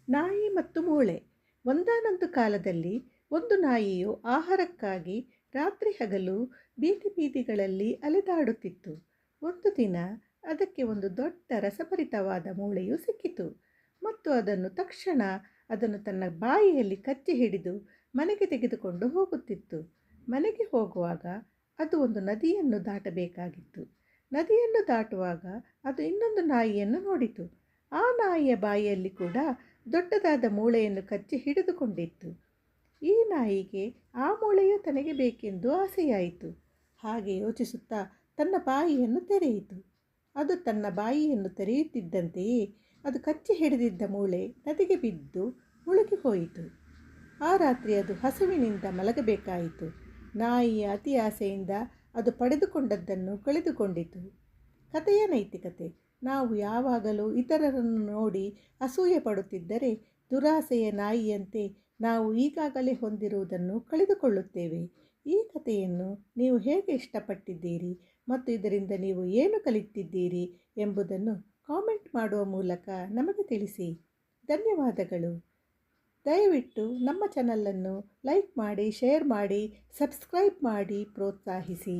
ನಾಯಿ ಮತ್ತು ಮೂಳೆ. ಒಂದಾನೊಂದು ಕಾಲದಲ್ಲಿ ಒಂದು ನಾಯಿಯು ಆಹಾರಕ್ಕಾಗಿ ರಾತ್ರಿ ಹಗಲು ಬೀದಿ ಬೀದಿಗಳಲ್ಲಿ ಅಲೆದಾಡುತ್ತಿತ್ತು. ಒಂದು ದಿನ ಅದಕ್ಕೆ ಒಂದು ದೊಡ್ಡ ರಸಭರಿತವಾದ ಮೂಳೆಯು ಸಿಕ್ಕಿತು ಮತ್ತು ಅದನ್ನು ತನ್ನ ಬಾಯಿಯಲ್ಲಿ ಕಚ್ಚಿ ಹಿಡಿದು ಮನೆಗೆ ತೆಗೆದುಕೊಂಡು ಹೋಗುತ್ತಿತ್ತು. ಮನೆಗೆ ಹೋಗುವಾಗ ಅದು ಒಂದು ನದಿಯನ್ನು ದಾಟಬೇಕಾಗಿತ್ತು. ನದಿಯನ್ನು ದಾಟುವಾಗ ಅದು ಇನ್ನೊಂದು ನಾಯಿಯನ್ನು ನೋಡಿತು. ಆ ನಾಯಿಯ ಬಾಯಿಯಲ್ಲಿ ಕೂಡ ದೊಡ್ಡದಾದ ಮೂಳೆಯನ್ನು ಕಚ್ಚಿ ಹಿಡಿದುಕೊಂಡಿತ್ತು. ಈ ನಾಯಿಗೆ ಆ ಮೂಳೆಯು ತನಗೆ ಬೇಕೆಂದು ಆಸೆಯಾಯಿತು. ಹಾಗೆ ಯೋಚಿಸುತ್ತಾ ತನ್ನ ಬಾಯಿಯನ್ನು ತೆರೆಯಿತು. ಅದು ತನ್ನ ಬಾಯಿಯನ್ನು ತೆರೆಯುತ್ತಿದ್ದಂತೆಯೇ ಅದು ಕಚ್ಚಿ ಹಿಡಿದಿದ್ದ ಮೂಳೆ ನದಿಗೆ ಬಿದ್ದು ಮುಳುಗಿ ಹೋಯಿತು. ಆ ರಾತ್ರಿ ಅದು ಹಸುವಿನಿಂದ ಮಲಗಬೇಕಾಯಿತು. ನಾಯಿಯ ಅತಿ ಆಸೆಯಿಂದ ಅದು ಪಡೆದುಕೊಂಡದ್ದನ್ನು ಕಳೆದುಕೊಂಡಿತು. ಕಥೆಯ ನೈತಿಕತೆ: ನಾವು ಯಾವಾಗಲೂ ಇತರರನ್ನು ನೋಡಿ ಅಸೂಯೆ ಪಡುತ್ತಿದ್ದರೆ ದುರಾಸೆಯ ನಾಯಿಯಂತೆ ನಾವು ಈಗಾಗಲೇ ಹೊಂದಿರುವುದನ್ನು ಕಳೆದುಕೊಳ್ಳುತ್ತೇವೆ. ಈ ಕಥೆಯನ್ನು ನೀವು ಹೇಗೆ ಇಷ್ಟಪಟ್ಟಿದ್ದೀರಿ ಮತ್ತು ಇದರಿಂದ ನೀವು ಏನು ಕಲಿತಿದ್ದೀರಿ ಎಂಬುದನ್ನು ಕಾಮೆಂಟ್ ಮಾಡುವ ಮೂಲಕ ನಮಗೆ ತಿಳಿಸಿ. ಧನ್ಯವಾದಗಳು. ದಯವಿಟ್ಟು ನಮ್ಮ ಚಾನಲನ್ನು ಲೈಕ್ ಮಾಡಿ, ಶೇರ್ ಮಾಡಿ, ಸಬ್ಸ್ಕ್ರೈಬ್ ಮಾಡಿ ಪ್ರೋತ್ಸಾಹಿಸಿ.